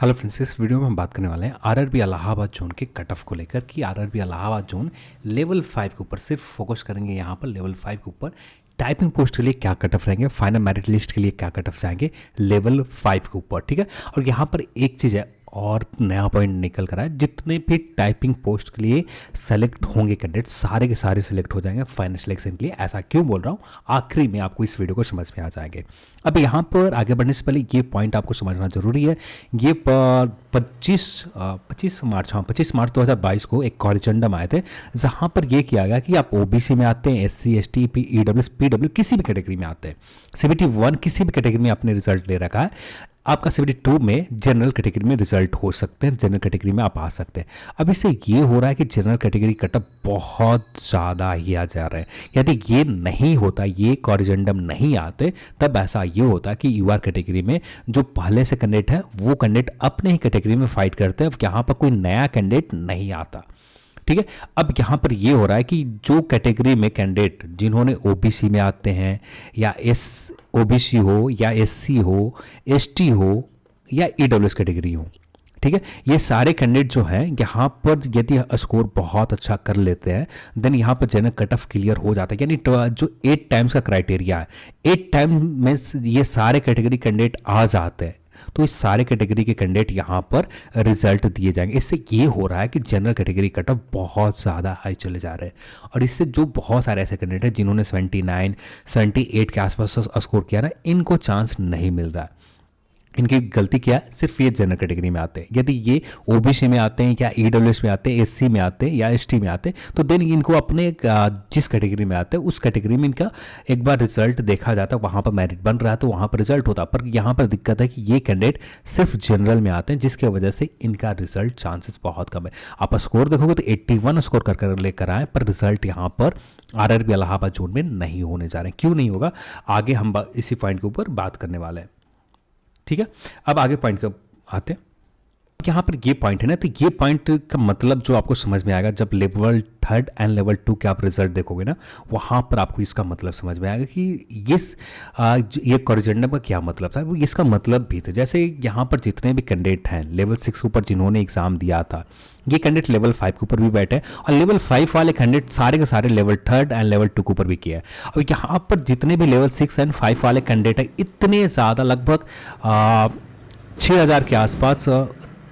Hello friends, इस video में हम बात करने वाले हैं आरआरबी इलाहाबाद जोन के कट ऑफ को लेकर कि आरआरबी इलाहाबाद जोन लेवल 5 के ऊपर सिर्फ फोकस करेंगे। यहाँ पर लेवल 5 के ऊपर टाइपिंग पोस्ट के लिए क्या कट ऑफ रहेंगे, फाइनल मेरिट लिस्ट के लिए क्या कट ऑफ जाएंगे लेवल 5 के ऊपर, ठीक है। और यहाँ पर एक चीज़ है और नया पॉइंट निकल कर आया, जितने भी टाइपिंग पोस्ट के लिए सेलेक्ट होंगे कैंडिडेट सारे के सारे सेलेक्ट हो जाएंगे फाइनल सिलेक्शन के लिए। ऐसा क्यों बोल रहा हूँ, आखिरी में आपको इस वीडियो को समझ में आ जाएंगे। अब यहाँ पर आगे बढ़ने से पहले ये पॉइंट आपको समझना जरूरी है। ये 25 मार्च 2022 को एक कॉरिजेंडम आए थे, जहाँ पर यह किया गया कि आप ओबीसी में आते हैं, SC ST EWS PW किसी भी कैटेगरी में आते हैं, CBT 1 किसी भी कैटेगरी में आपने रिजल्ट ले रखा है, आपका CBT 2 में जनरल कैटेगरी में रिजल्ट हो सकते हैं, जनरल कैटेगरी में आप आ सकते हैं। अब इससे ये हो रहा है कि जनरल कैटेगरी कटअप बहुत ज़्यादा ही आ जा रहा है। यदि ये नहीं होता, ये कॉरिजेंडम नहीं आते, तब ऐसा ये होता कि यूआर कैटेगरी में जो पहले से कैंडिडेट है वो कैंडिडेट अपने ही कैटेगरी में फाइट करते हैं, यहाँ पर कोई नया कैंडिडेट नहीं आता, ठीक है। अब यहाँ पर ये हो रहा है कि जो कैटेगरी में कैंडिडेट जिन्होंने ओबीसी में आते हैं या ओबीसी हो या SC हो, ST हो या EWS कैटेगरी हो, ठीक है, ये सारे कैंडिडेट जो हैं यहाँ पर यदि स्कोर बहुत अच्छा कर लेते हैं देन यहाँ पर जनरल कट ऑफ क्लियर हो जाता है। यानी जो 8 टाइम्स का क्राइटेरिया है, 8 टाइम में ये सारे कैटेगरी कैंडिडेट आ जाते हैं, तो इस सारे कैटेगरी के कैंडिडेट यहाँ पर रिजल्ट दिए जाएंगे। इससे ये हो रहा है कि जनरल कैटेगरी कट ऑफ बहुत ज़्यादा हाई चले जा रहे हैं, और इससे जो बहुत सारे ऐसे कैंडिडेट हैं जिन्होंने 79 78 के आसपास स्कोर किया ना, इनको चांस नहीं मिल रहा है। इनकी गलती क्या है, सिर्फ ये जनरल कैटेगरी में आते हैं। यदि ये ओबीसी में आते हैं या EWS में आते हैं, SC में आते हैं या ST में आते हैं, तो देन इनको अपने जिस कैटेगरी में आते हैं उस कैटेगरी में इनका एक बार रिजल्ट देखा जाता है, वहाँ पर मेरिट बन रहा है तो वहाँ पर रिजल्ट होता है। पर यहाँ पर दिक्कत है कि ये कैंडिडेट सिर्फ जनरल में आते हैं, जिसकी वजह से इनका रिजल्ट चांसेस बहुत कम है। आप स्कोर देखोगे तो 81 स्कोर कर लेकर आए, पर रिजल्ट यहाँ पर आरआरबी इलाहाबाद जोन में नहीं होने जा रहे हैं। क्यों नहीं होगा, आगे हम इसी पॉइंट के ऊपर बात करने वाले हैं, ठीक है। अब आगे पॉइंट का आते हैं। यहाँ पर ये पॉइंट है ना, तो ये पॉइंट का मतलब जो आपको समझ में आएगा जब लेवल 3 एंड लेवल 2 के आप रिजल्ट देखोगे ना, वहाँ पर आपको इसका मतलब समझ में आएगा कि ये कॉरिजेंडम का क्या मतलब था। वो इसका मतलब भी था, जैसे यहाँ पर जितने भी कैंडिडेट हैं लेवल 6 के ऊपर जिन्होंने एग्जाम दिया था, ये कैंडिडेट लेवल 5 के ऊपर भी बैठे हैं, और लेवल 5 वाले कैंडिडेट सारे के सारे लेवल 3 एंड लेवल 2 के ऊपर भी किया है। और यहाँ पर जितने भी लेवल 6 एंड 5 वाले कैंडिडेट हैं, इतने ज़्यादा लगभग 6000 के आसपास,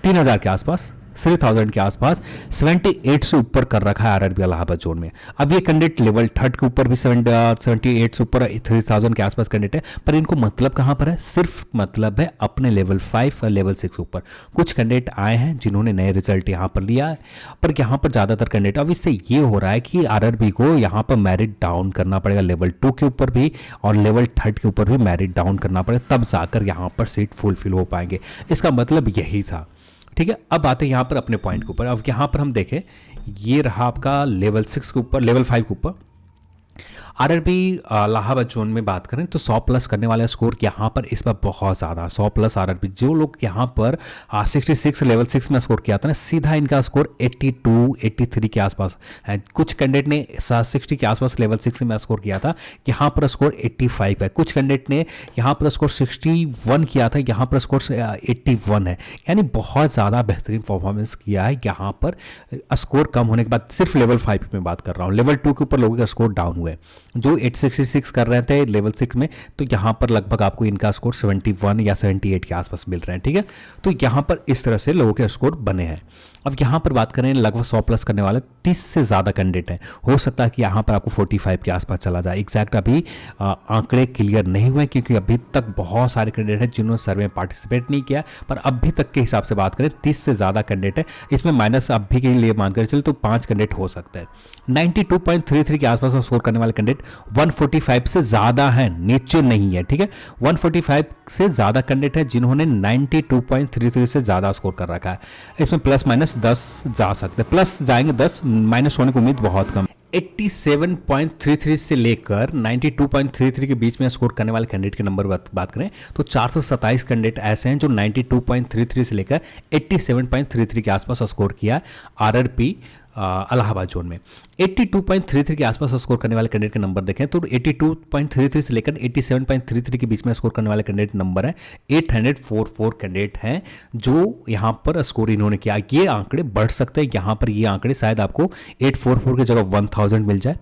3000 के आसपास, 3000 के आसपास 78 से ऊपर कर रखा है आरआरबी इलाहाबाद जोन में। अब ये कैंडिडेट लेवल 3 के ऊपर भी 78 से ऊपर 3000 के आसपास कैंडिडेट है, पर इनको मतलब कहाँ पर है, सिर्फ मतलब है अपने लेवल 5 और लेवल 6 के ऊपर। कुछ कैंडिडेट आए हैं जिन्होंने नए रिजल्ट यहाँ पर लिया है, पर यहाँ पर ज़्यादातर कैंडिडेट, अब इससे ये हो रहा है कि आरआरबी को यहाँ पर मेरिट डाउन करना पड़ेगा, लेवल 2 के ऊपर भी और लेवल 3 के ऊपर भी मेरिट डाउन करना पड़ेगा, तब जाकर यहाँ पर सीट फुलफिल हो पाएंगे। इसका मतलब यही था, ठीक है। अब आते हैं यहाँ पर अपने पॉइंट के ऊपर। अब यहाँ पर हम देखें, ये रहा आपका लेवल 6 के ऊपर, लेवल 5 के ऊपर आरआरबी इलाहाबाद जोन में बात करें तो 100 प्लस करने वाला स्कोर यहाँ पर इस पर बहुत ज़्यादा, 100 प्लस आरआरबी। जो लोग यहाँ पर 66 लेवल 6 में स्कोर किया था ना, सीधा इनका स्कोर 82 83 के आसपास है। कुछ कैंडिडेट ने 60 के आसपास लेवल 6 में स्कोर किया था, यहाँ पर स्कोर 85 है। कुछ कैंडिडेट ने यहाँ पर स्कोर 61 किया था, यहाँ पर स्कोर 81 है। यानी बहुत ज़्यादा बेहतरीन परफॉर्मेंस किया है यहाँ पर। स्कोर कम होने के बाद सिर्फ लेवल 5 में बात कर रहा हूँ, लेवल 2 के ऊपर लोगों का स्कोर डाउन हुआ है। जो 866 कर रहे थे लेवल 6 में, तो यहाँ पर लगभग आपको इनका स्कोर 71 या 78 के आसपास मिल रहे हैं, ठीक है। तो यहाँ पर इस तरह से लोगों के स्कोर बने हैं। अब यहाँ पर बात करें, लगभग 100 प्लस करने वाले 30 से ज़्यादा कैंडिडेट हैं। हो सकता है कि यहाँ पर आपको 45 के आसपास चला जाए। एग्जैक्ट अभी आंकड़े क्लियर नहीं हुए, क्योंकि अभी तक बहुत सारे कैंडिडेट हैं जिन्होंने सर्वे में पार्टिसिपेट नहीं किया, पर अभी तक के हिसाब से बात करें 30 से ज़्यादा कैंडिडेट है। इसमें माइनस अभी के लिए मानकर चले तो 5 कैंडिडेट हो सकते हैं। 92.33 के आसपास स्कोर करने वाले कैंडिडेट 145 से ज़्यादा है, नीचे नहीं है, ठीक है। 145 से ज़्यादा कैंडिडेट है जिन्होंने 92.33 से ज़्यादा स्कोर कर रखा है। इसमें प्लस माइनस 10 जा सकते हैं, प्लस जाएंगे 10, माइनस होने की उम्मीद बहुत कम। 87.33 से लेकर 92.33 के बीच में स्कोर करने वाले कैंडिडेट के नंबर बात करें तो 427 कैंडिडेट ऐसे हैं जो 92.33 से लेकर 87.33 के आसपास स्कोर किया आरआरबी इलाहाबाद जोन में 82.33 के आसपास स्कोर करने वाले कैंडिडेट के नंबर देखें तो 82.33 से लेकर 87.33 के बीच में स्कोर करने वाले कैंडिडेट नंबर है 844 कैंडिडेट हैं जो यहाँ पर स्कोर इन्होंने किया। ये आंकड़े बढ़ सकते हैं, यहाँ पर ये आंकड़े शायद आपको 844 की जगह 1000 मिल जाए,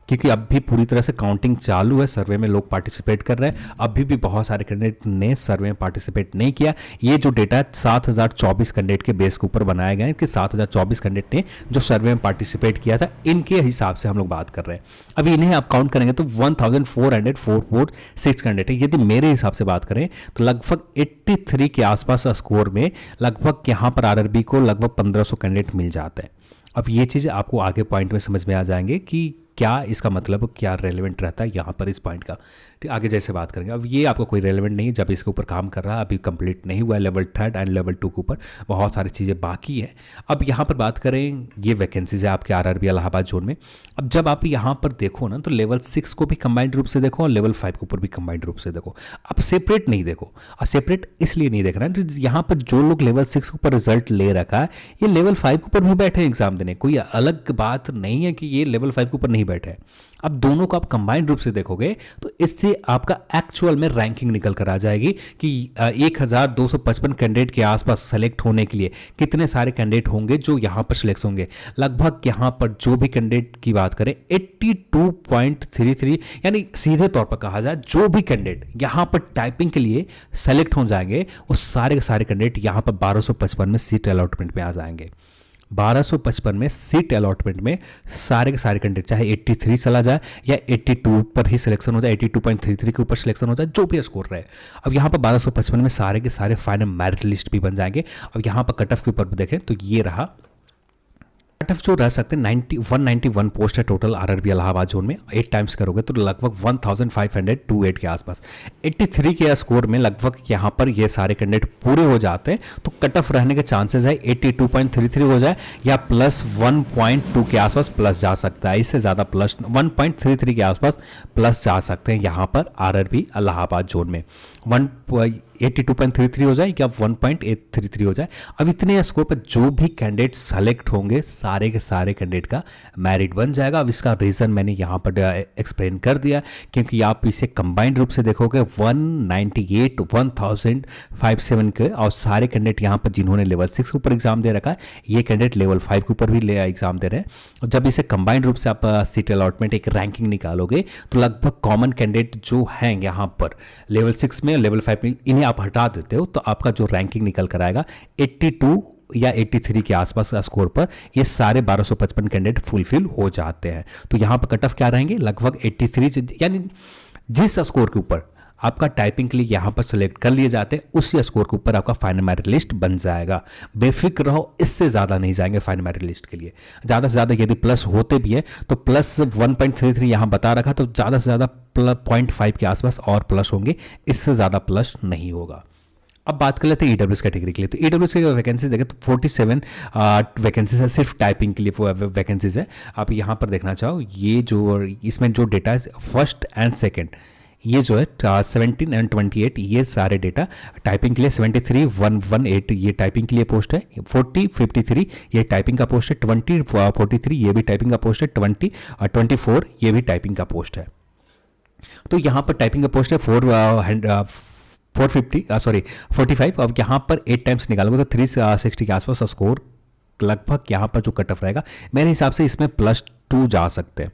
क्योंकि अब भी पूरी तरह से काउंटिंग चालू है, सर्वे में लोग पार्टिसिपेट कर रहे हैं। अभी भी बहुत सारे कैंडिडेट ने सर्वे में पार्टिसिपेट नहीं किया। ये जो डेटा 7024 कैंडिडेट के बेस के ऊपर बनाए गए हैं कि 7024 कैंडिडेट ने जो सर्वे में पार्टिसिपेट किया था, इनके हिसाब से हम लोग बात कर रहे हैं। अभी इन्हें आप काउंट करेंगे तो 1446 कैंडिडेट है। यदि मेरे हिसाब से बात करें तो लगभग 83 के आसपास स्कोर में लगभग यहाँ पर आरआरबी को लगभग 1500 कैंडिडेट मिल जाते हैं। अब ये चीज़ आपको आगे पॉइंट में समझ में आ जाएंगे कि क्या इसका मतलब क्या रेलेवेंट रहता है यहाँ पर इस पॉइंट का। ठीक, आगे जैसे बात करेंगे। अब ये आपको कोई रेलेवेंट नहीं है जब इसके ऊपर काम कर रहा है, अभी कंप्लीट नहीं हुआ है लेवल 3 एंड लेवल 2 के ऊपर बहुत सारी चीज़ें बाकी है। अब यहाँ पर बात करें, ये वैकेंसीज है आपके आरआरबी इलाहाबाद जोन में। अब जब आप यहाँ पर देखो ना तो लेवल 6 को भी कंबाइंड रूप से देखो और लेवल 5 के ऊपर भी कंबाइंड रूप से देखो। अब सेपरेट नहीं देखो, और सेपरेट इसलिए नहीं देखना है, यहाँ पर जो लोग लेवल 6 के ऊपर रिजल्ट ले रखा है ये लेवल 5 के ऊपर भी बैठे हैं एग्जाम देने। कोई अलग बात नहीं है कि ये लेवल 5 के ऊपर नहीं बैठे हैं। अब दोनों को आप कंबाइंड रूप से देखोगे तो इससे आपका एक्चुअल में रैंकिंग निकल कर आ जाएगी कि 1255 कैंडिडेट के आसपास सेलेक्ट होने के लिए कितने सारे कैंडिडेट होंगे जो यहां पर सिलेक्ट होंगे। लगभग यहां पर जो भी कैंडिडेट की बात करें 82.33, यानी सीधे तौर पर कहा जाए जो भी कैंडिडेट यहां पर टाइपिंग के लिए सेलेक्ट हो जाएंगे वो सारे के सारे कैंडिडेट यहां पर 1255 में सीट अलॉटमेंट में आ जाएंगे। 1255 में सीट अलॉटमेंट में सारे के सारे कैंडिडेट चाहे 83 चला जाए या 82 पर ही सिलेक्शन हो जाए, 82.33 के ऊपर सिलेक्शन हो जाए, जो भी स्कोर रहे। अब यहाँ पर 1255 में सारे के सारे फाइनल मेरिट लिस्ट भी बन जाएंगे। अब यहाँ पर कट ऑफ के ऊपर भी देखें तो ये रहा कट ऑफ जो रह सकते हैं 191 पोस्ट है टोटल आरआरबी इलाहाबाद जोन में। 8 टाइम्स करोगे तो लगभग 1528 के आसपास। 83 के स्कोर में लगभग यहाँ पर ये सारे कैंडिडेट पूरे हो जाते हैं तो कट ऑफ रहने के चांसेस है 82.33 हो जाए या प्लस 1.2 के आसपास प्लस जा सकता है। इससे ज़्यादा प्लस 1.33 के आसपास प्लस जा सकते हैं यहाँ पर आरआरबी इलाहाबाद जोन में। 82.33 हो जाए या 1.833 हो जाए। अब इतने स्कोर पर जो भी कैंडिडेट सेलेक्ट होंगे सारे के सारे कैंडिडेट का मेरिट बन जाएगा। अब इसका रीज़न मैंने यहाँ पर एक्सप्लेन कर दिया, क्योंकि आप इसे कंबाइंड रूप से देखोगे 198 1057 के और सारे कैंडिडेट यहाँ पर जिन्होंने लेवल 6 के ऊपर एग्जाम दे रखा है ये कैंडिडेट लेवल 5 के ऊपर भी एग्जाम दे रहे हैं। और जब इसे कंबाइंड रूप से आप सीट अलॉटमेंट एक रैंकिंग निकालोगे तो लगभग कॉमन कैंडिडेट जो हैं यहाँ पर लेवल 6 में लेवल 5 में इन्हें आप हटा देते हो तो आपका जो रैंकिंग निकल कर आएगा 82 या 83 के आसपास स्कोर पर ये सारे 1255 कैंडिडेट फुलफिल हो जाते हैं। तो यहाँ पर कट ऑफ क्या रहेंगे लगभग 83, यानी जिस स्कोर के ऊपर आपका टाइपिंग के लिए यहाँ पर सिलेक्ट कर लिए जाते हैं उसी स्कोर के ऊपर आपका फाइनल मेरिट लिस्ट बन जाएगा। बेफिक्र रहो, इससे ज़्यादा नहीं जाएंगे फाइनल मेरिट लिस्ट के लिए। ज़्यादा से ज़्यादा यदि प्लस होते भी है तो प्लस 1.33 यहाँ बता रखा तो ज़्यादा से ज़्यादा 0.5 के आसपास और प्लस होंगे, इससे ज़्यादा प्लस नहीं होगा। अब बात कर लेते हैं ईडब्ल्यूएस कैटेगरी के लिए। तो ईडब्ल्यूएस की वैकेंसीज देखें तो 47 वैकेंसीज है, सिर्फ टाइपिंग के लिए वैकेंसीज है। आप यहाँ पर देखना चाहो ये जो इसमें जो डेटा है फर्स्ट एंड सेकेंड ये जो है 17 एंड 28 ये सारे डेटा टाइपिंग के लिए 73 118 ये टाइपिंग के लिए पोस्ट है, 40 53 ये टाइपिंग का पोस्ट है, 20 43 ये भी टाइपिंग का पोस्ट है, 20 और 24 ये भी टाइपिंग का पोस्ट है। तो यहाँ पर टाइपिंग का पोस्ट है 45। अब यहाँ पर 8 टाइम्स निकालोगे तो 360 के आसपास स्कोर लगभग यहाँ पर जो कट ऑफ रहेगा मेरे हिसाब से इसमें +2 जा सकते हैं,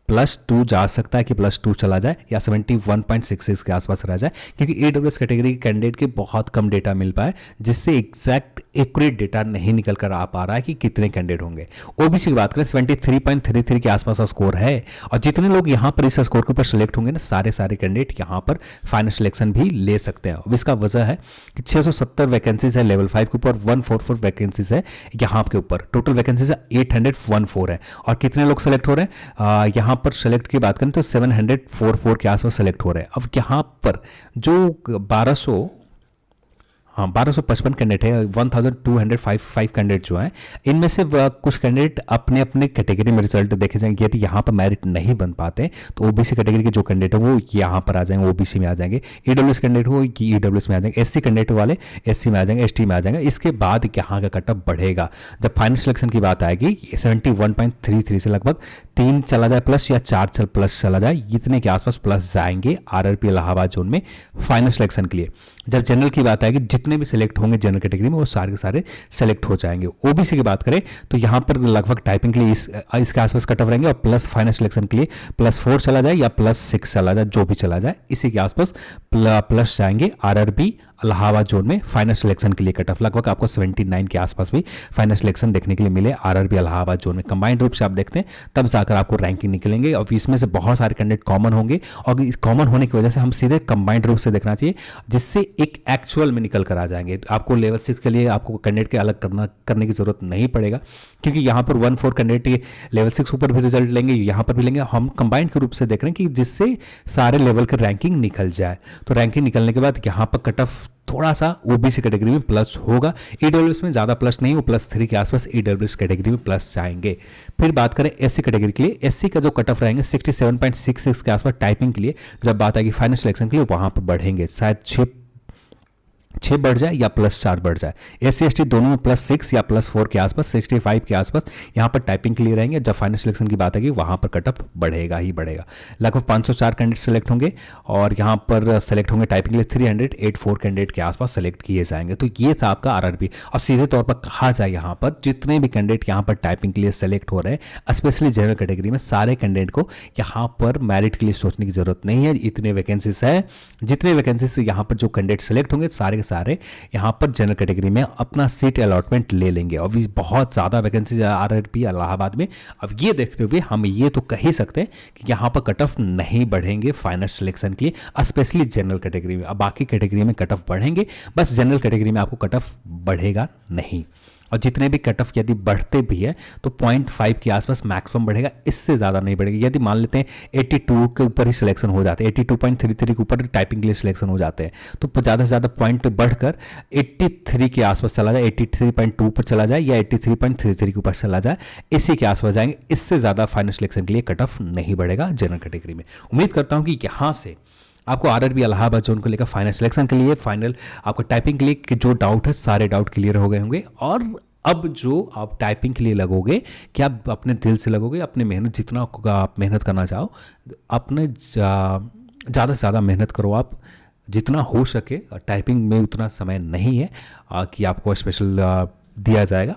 +2 जा सकता है कि +2 चला जाए या 71.66 के आसपास रह जाए, क्योंकि AWS कैटेगरी के कैंडिडेट के बहुत कम डेटा मिल पाए जिससे एग्जैक्ट एक्यूरेट डेटा नहीं निकल कर आ पा रहा है कि कितने कैंडिडेट होंगे। ओबीसी की बात करें 73.33 के आसपास स्कोर है और जितने लोग यहाँ पर इस स्कोर के ऊपर सेलेक्ट होंगे ना सारे कैंडिडेट यहाँ पर फाइनल सिलेक्शन भी ले सकते हैं। अब इसका वजह है कि 670 वैकेंसीज है लेवल 5 के ऊपर, 144 वैकेंसीज है यहाँ के ऊपर, टोटल वैकेंसीज 814 है। और कितने लोग सेलेक्ट हो रहे हैं यहाँ पर सेलेक्ट की बात करें तो 744 के आसपास सेलेक्ट हो रहे हैं। अब यहाँ पर जो हाँ 1255 कैंडिडेट है, 1205 कैंडिडेट जो हैं, इनमें से कुछ कैंडिडेट अपने अपने कैटेगरी में रिजल्ट देखे जाएंगे। यदि यहाँ पर मेरिट नहीं बन पाते तो ओबीसी कैटेगरी के जो कैंडिडेट है वो यहाँ पर आ जाएंगे, ओबीसी में आ जाएंगे। ईडब्ल्यूएस कैंडिडेट हो ईडब्ल्यूएस में आ जाएंगे, एससी कैंडिडेट वाले एससी में आ जाएंगे, एसटी में आ जाएंगे। इसके बाद यहाँ का कटअप बढ़ेगा। जब फाइनल सिलेक्शन की बात आएगी 71.33 से लगभग 3 चला जाए प्लस या 4 प्लस चला जाए, इतने के आसपास प्लस जाएंगे आरआरबी इलाहाबाद जोन में फाइनल सिलेक्शन के लिए। जब जनरल की बात आएगी जितने भी सिलेक्ट होंगे जनरल कैटेगरी में वो सारे के सारे सिलेक्ट हो जाएंगे। ओबीसी की बात करें तो यहाँ पर लगभग टाइपिंग के लिए इसके आसपास कट ऑफ रहेंगे और प्लस फाइनल सिलेक्शन के लिए +4 चला जाए या +6 चला जाए, जो भी चला जाए इसी के आसपास प्लस जाएंगे आरआरबी इलाहाबाद जोन में फाइनल सिलेक्शन के लिए कट ऑफ। लगभग आपको 79 के आसपास भी फाइनल सिलेक्शन देखने के लिए मिले आरआरबी इलाहाबाद जोन में। कंबाइंड रूप से आप देखते हैं तब जाकर आपको रैंकिंग निकलेंगे और इसमें से बहुत सारे कैंडिडेट कॉमन होंगे और कॉमन होने की वजह से हम सीधे कंबाइंड रूप से देखना चाहिए, जिससे एक एक्चुअल में निकल कर आ जाएंगे। आपको लेवल 6 के लिए आपको कैंडिडेट के अलग करने की जरूरत नहीं पड़ेगा, क्योंकि यहाँ पर 1-4 कैंडिडेट लेवल 6 ऊपर भी रिजल्ट लेंगे, यहाँ पर भी लेंगे। हम कंबाइंड के रूप से देख रहे हैं कि जिससे सारे लेवल की रैंकिंग निकल जाए। तो रैंकिंग निकलने के बाद यहाँ पर कट ऑफ थोड़ा सा ओबीसी कैटेगरी में प्लस होगा, ईडब्ल्यूएस में ज़्यादा प्लस नहीं हो, +3 के आसपास ईडब्ल्यूएस कैटेगरी में प्लस जाएंगे। फिर बात करें एससी कैटेगरी के लिए, एससी का जो कट ऑफ रहेंगे 67.66 के आसपास टाइपिंग के लिए। जब बात आएगी फाइनल सिलेक्शन के लिए वहाँ पर बढ़ेंगे, शायद 6 बढ़ जाए या +4 बढ़ जाए। एससी एसटी दोनों में +6 या +4 के आसपास 65 के आसपास यहाँ पर टाइपिंग के लिए रहेंगे। जब फाइनल सिलेक्शन की बात आएगी वहाँ पर कटअप बढ़ेगा ही बढ़ेगा। लगभग 504 कैंडिडेट सेलेक्ट होंगे और यहाँ पर सेलेक्ट होंगे टाइपिंग के लिए 384 कैंडिडेट के आसपास सेलेक्ट किए जाएंगे। तो ये था आपका आरआरबी। और सीधे तौर पर कहा जाए यहाँ पर जितने भी कैंडिडेट यहाँ पर टाइपिंग के लिए सेलेक्ट हो रहे हैं स्पेशली जनरल कैटेगरी में, सारे कैंडिडेट को यहाँ पर मेरिट के लिए सोचने की जरूरत नहीं है। इतने वैकेंसीज है, जितने वैकेंसी से यहाँ पर जो कैंडिडेट सेलेक्ट होंगे सारे यहाँ पर जनरल कैटेगरी में अपना सीट अलॉटमेंट ले लेंगे। और बहुत ज़्यादा वैकेंसी आरआरबी इलाहाबाद में। अब ये देखते हुए हम ये तो कह ही सकते हैं कि यहाँ पर कट ऑफ नहीं बढ़ेंगे फाइनल सिलेक्शन के लिए, स्पेशली जनरल कैटेगरी में। अब बाकी कैटेगरी में कट ऑफ बढ़ेंगे, बस जनरल कैटेगरी में आपको कट ऑफ बढ़ेगा नहीं। और जितने भी कट ऑफ यदि बढ़ते भी है तो 0.5 के आसपास मैक्सिमम बढ़ेगा, इससे ज़्यादा नहीं बढ़ेगा। यदि मान लेते हैं 82 के ऊपर ही सिलेक्शन हो जाते हैं, 82.33 के ऊपर टाइपिंग के लिए सिलेक्शन हो जाते हैं, तो ज़्यादा से ज़्यादा पॉइंट बढ़कर 83 के आसपास चला जाए, 83.2 पर चला जाए या 83.33 के ऊपर चला जाए, इसी के आसपास जाएंगे। इससे ज़्यादा फाइनल सिलेक्शन के लिए कट ऑफ नहीं बढ़ेगा जनरल कैटेगरी में। उम्मीद करता हूँ कि यहाँ से आपको आरआरबी इलाहाबाद जोन को लेकर फाइनल सिलेक्शन के लिए, फाइनल आपको टाइपिंग के लिए जो डाउट है सारे डाउट क्लियर हो गए होंगे। और अब जो आप टाइपिंग के लिए लगोगे कि आप अपने दिल से लगोगे, अपने मेहनत जितना आप मेहनत करना चाहो, अपने ज़्यादा से ज़्यादा मेहनत करो आप जितना हो सके। टाइपिंग में उतना समय नहीं है कि आपको स्पेशल दिया जाएगा,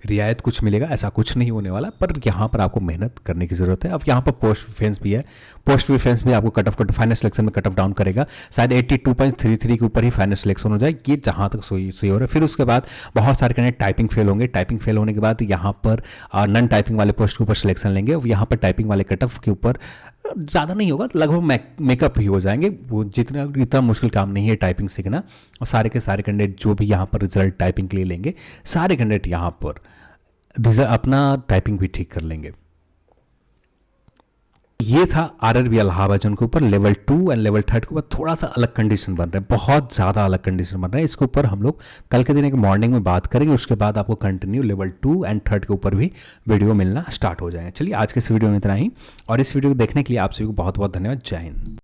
रियायत कुछ मिलेगा, ऐसा कुछ नहीं होने वाला। पर यहाँ पर आपको मेहनत करने की ज़रूरत है। अब यहाँ पर पोस्ट प्रिफरेंस भी है, पोस्ट प्रिफरेंस भी आपको कट ऑफ फाइनल सिलेक्शन में कट ऑफ डाउन करेगा। शायद 82.33 के ऊपर ही फाइनल सिलेक्शन हो जाए, ये जहाँ तक सही हो रहा है। फिर उसके बाद बहुत सारे कैंडिडेट टाइपिंग फेल होंगे। टाइपिंग फेल होने के बाद यहाँ पर नॉन टाइपिंग वाले पोस्ट के ऊपर सिलेक्शन लेंगे। यहाँ पर टाइपिंग वाले कट ऑफ के ऊपर ज़्यादा नहीं होगा, लगभग मेकअप ही हो जाएंगे। वो इतना मुश्किल काम नहीं है टाइपिंग सीखना। और सारे के सारे कैंडिडेट जो भी यहाँ पर रिजल्ट टाइपिंग के लिए लेंगे, सारे कैंडिडेट यहाँ पर रिजल्ट अपना टाइपिंग भी ठीक कर लेंगे। ये था आरआरबी इलाहाबाद जोन के ऊपर लेवल 2 एंड लेवल 3 के ऊपर थोड़ा सा अलग कंडीशन बन रहे हैं, बहुत ज़्यादा अलग कंडीशन बन रहे हैं। इसके ऊपर हम लोग कल के दिन एक मॉर्निंग में बात करेंगे। उसके बाद आपको कंटिन्यू लेवल 2 एंड 3 के ऊपर भी वीडियो मिलना स्टार्ट हो जाएंगे। चलिए आज के इस वीडियो में इतना ही, और इस वीडियो को देखने के लिए आप सभी को बहुत बहुत धन्यवाद। जय हिंद।